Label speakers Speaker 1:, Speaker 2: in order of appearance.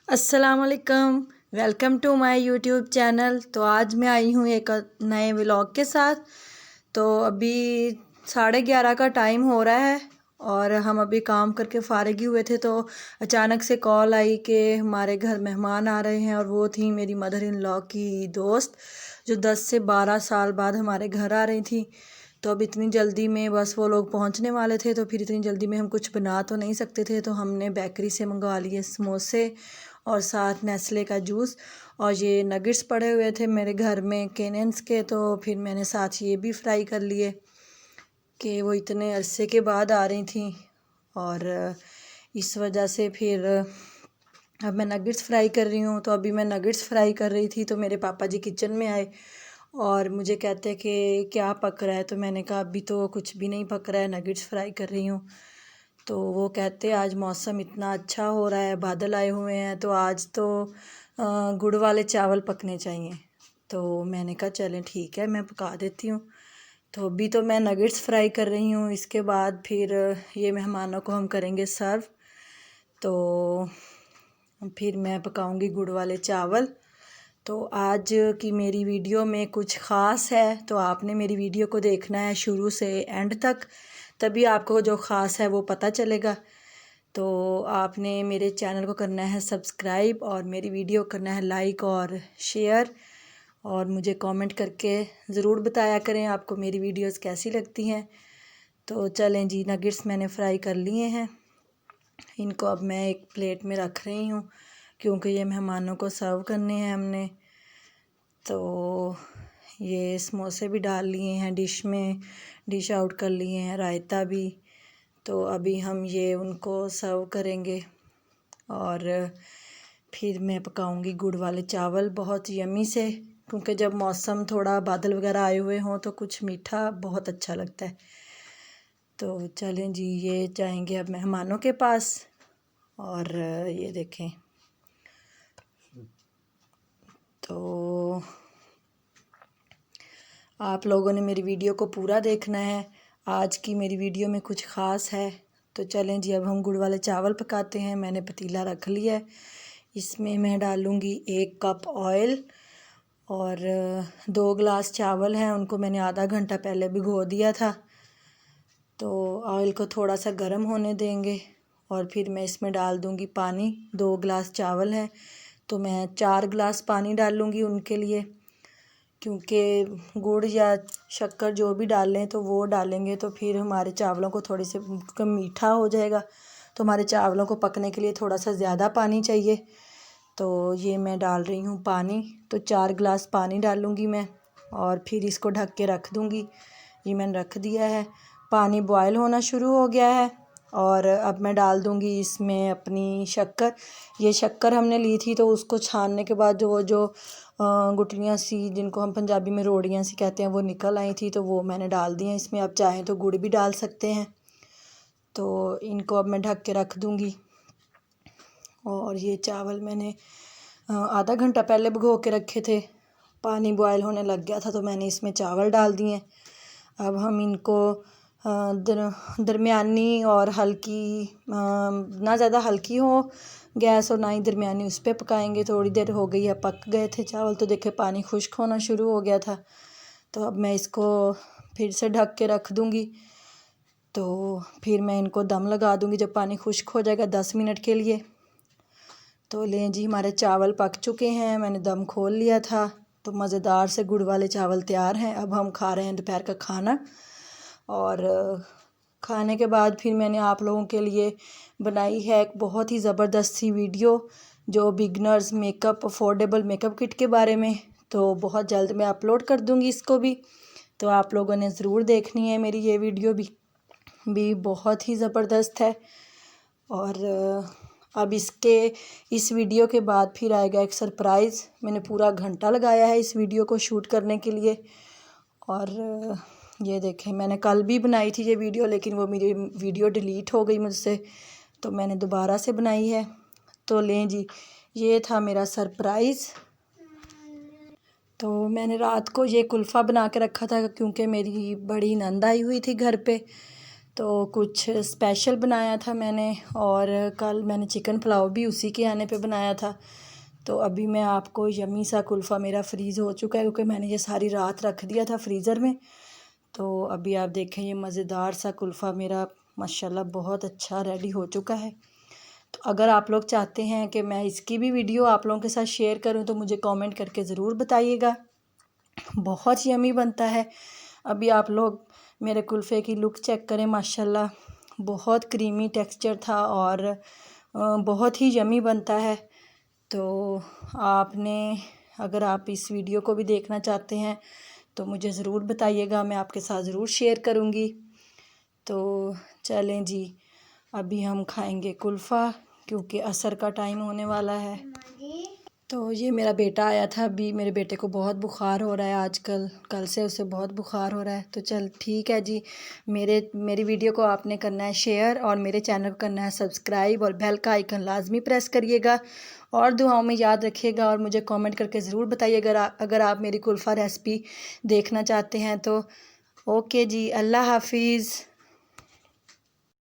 Speaker 1: अस्सलाम वालेकुम। Welcome to my YouTube channel. तो आज मैं आई हूँ एक नए व्लॉग के साथ। तो अभी 11:30 का टाइम हो रहा है और हम अभी काम करके फ़ारिग ही हुए थे, तो अचानक से कॉल आई कि हमारे घर मेहमान आ रहे हैं। और वो थी मेरी मदर इन लॉ की दोस्त, जो 10 से 12 साल बाद हमारे घर आ रही थी। तो अब इतनी जल्दी में बस वो लोग पहुंचने वाले थे, तो फिर इतनी जल्दी में हम कुछ बना तो नहीं सकते थे, तो हमने बेकरी से मंगवा लिए समोसे और साथ नेस्ले का जूस। और ये नगेट्स पड़े हुए थे मेरे घर में केनेंस के, तो फिर मैंने साथ ये भी फ्राई कर लिए कि वो इतने अरसे के बाद आ रही थी। और इस वजह से फिर अब मैं नगेट्स फ्राई कर रही हूँ। तो अभी मैं नगेट्स फ्राई कर रही थी तो मेरे पापा जी किचन में आए और मुझे कहते हैं कि क्या पक रहा है। तो मैंने कहा अभी तो कुछ भी नहीं पक रहा है, नगेट्स फ्राई कर रही हूँ। तो वो कहते आज मौसम इतना अच्छा हो रहा है, बादल आए हुए हैं, तो आज तो गुड़ वाले चावल पकने चाहिए। तो मैंने कहा चलें ठीक है, मैं पका देती हूँ। तो अभी तो मैं नगेट्स फ्राई कर रही हूँ, इसके बाद फिर ये मेहमानों को हम करेंगे सर्व। तो फिर मैं पकाऊंगी गुड़ वाले चावल। तो आज की मेरी वीडियो में कुछ ख़ास है, तो आपने मेरी वीडियो को देखना है शुरू से एंड तक, तभी आपको जो ख़ास है वो पता चलेगा। तो आपने मेरे चैनल को करना है सब्सक्राइब और मेरी वीडियो करना है लाइक और शेयर, और मुझे कमेंट करके ज़रूर बताया करें आपको मेरी वीडियोस कैसी लगती हैं। तो चलें जी, नगेट्स मैंने फ्राई कर लिए हैं, इनको अब मैं एक प्लेट में रख रही हूँ क्योंकि ये मेहमानों को सर्व करने हैं हमने। तो ये समोसे भी डाल लिए हैं डिश में, डिश आउट कर लिए हैं, रायता भी। तो अभी हम ये उनको सर्व करेंगे और फिर मैं पकाऊंगी गुड़ वाले चावल बहुत यमी से, क्योंकि जब मौसम थोड़ा बादल वगैरह आए हुए हों तो कुछ मीठा बहुत अच्छा लगता है। तो चलें जी, ये जाएंगे अब मेहमानों के पास। और ये देखें, तो आप लोगों ने मेरी वीडियो को पूरा देखना है, आज की मेरी वीडियो में कुछ ख़ास है। तो चलें जी, अब हम गुड़ वाले चावल पकाते हैं। मैंने पतीला रख लिया है, इसमें मैं डालूँगी 1 कप ऑयल और 2 गिलास चावल हैं, उनको मैंने आधा घंटा पहले भिगो दिया था। तो ऑयल को थोड़ा सा गर्म होने देंगे और फिर मैं इसमें डाल दूँगी पानी। 2 गिलास चावल हैं तो मैं 4 गिलास पानी डालूँगी उनके लिए, क्योंकि गुड़ या शक्कर जो भी डालें तो वो डालेंगे तो फिर हमारे चावलों को थोड़ी से कम मीठा हो जाएगा, तो हमारे चावलों को पकने के लिए थोड़ा सा ज़्यादा पानी चाहिए। तो ये मैं डाल रही हूँ पानी, तो 4 गिलास पानी डालूँगी मैं और फिर इसको ढक के रख दूँगी। ये मैंने रख दिया है, पानी बॉयल होना शुरू हो गया है और अब मैं डाल दूँगी इसमें अपनी शक्कर। ये शक्कर हमने ली थी तो उसको छानने के बाद जो गुठलियाँ सी, जिनको हम पंजाबी में रोड़ियाँ सी कहते हैं, वो निकल आई थी, तो वो मैंने डाल दी हैं इसमें। आप चाहें तो गुड़ भी डाल सकते हैं। तो इनको अब मैं ढक के रख दूँगी। और ये चावल मैंने आधा घंटा पहले भिगो के रखे थे, पानी बॉयल होने लग गया था तो मैंने इसमें चावल डाल दिए। अब हम इनको दरमियानी और हल्की, ना ज़्यादा हल्की हो गैस और ना ही दरमियानी उस पर पकाएंगे। थोड़ी देर हो गई है, पक गए थे चावल, तो देखे पानी खुश्क होना शुरू हो गया था। तो अब मैं इसको फिर से ढक के रख दूँगी। तो फिर मैं इनको दम लगा दूँगी जब पानी खुश्क हो जाएगा 10 मिनट के लिए। तो लें जी, हमारे चावल पक चुके हैं, मैंने दम खोल लिया था। तो मज़ेदार से गुड़ वाले चावल तैयार हैं। अब हम खा रहे हैं दोपहर का खाना। और खाने के बाद फिर मैंने आप लोगों के लिए बनाई है एक बहुत ही ज़बरदस्त सी वीडियो, जो beginners makeup, affordable makeup kit के बारे में। तो बहुत जल्द मैं अपलोड कर दूँगी इसको भी, तो आप लोगों ने ज़रूर देखनी है मेरी ये वीडियो भी बहुत ही ज़बरदस्त है। और अब इस वीडियो के बाद फिर आएगा एक सरप्राइज़। मैंने पूरा घंटा लगाया है इस वीडियो को शूट करने के लिए। और ये देखें, मैंने कल भी बनाई थी ये वीडियो, लेकिन वो मेरी वीडियो डिलीट हो गई मुझसे, तो मैंने दोबारा से बनाई है। तो लें जी, ये था मेरा सरप्राइज़। तो मैंने रात को ये कुल्फ़ा बना के रखा था क्योंकि मेरी बड़ी नंद आई हुई थी घर पे, तो कुछ स्पेशल बनाया था मैंने, और कल मैंने चिकन पुलाव भी उसी के आने पे बनाया था। तो अभी मैं आपको यम्मी सा कुल्फ़ा मेरा फ्रीज़ हो चुका है, क्योंकि मैंने ये सारी रात रख दिया था फ्रीज़र में। तो अभी आप देखें ये मज़ेदार सा कुल्फ़ा मेरा माशाल्लाह बहुत अच्छा रेडी हो चुका है। तो अगर आप लोग चाहते हैं कि मैं इसकी भी वीडियो आप लोगों के साथ शेयर करूं तो मुझे कमेंट करके ज़रूर बताइएगा। बहुत यम्मी बनता है। अभी आप लोग मेरे कुल्फ़े की लुक चेक करें, माशाल्लाह बहुत क्रीमी टेक्सचर था और बहुत ही यम्मी बनता है। तो आपने अगर आप इस वीडियो को भी देखना चाहते हैं तो मुझे ज़रूर बताइएगा, मैं आपके साथ ज़रूर शेयर करूँगी। तो चलें जी, अभी हम खाएंगे कुल्फ़ा, क्योंकि असर का टाइम होने वाला है। तो ये मेरा बेटा आया था अभी, मेरे बेटे को बहुत बुखार हो रहा है आजकल, कल से उसे बहुत बुखार हो रहा है। तो चल ठीक है जी, मेरी वीडियो को आपने करना है शेयर और मेरे चैनल को करना है सब्सक्राइब और बेल का आइकन लाजमी प्रेस करिएगा और दुआओं में याद रखिएगा और मुझे कमेंट करके ज़रूर बताइएगा अगर आप मेरी कुल्फ़ा रेसिपी देखना चाहते हैं तो। ओके जी, अल्लाह हाफिज़।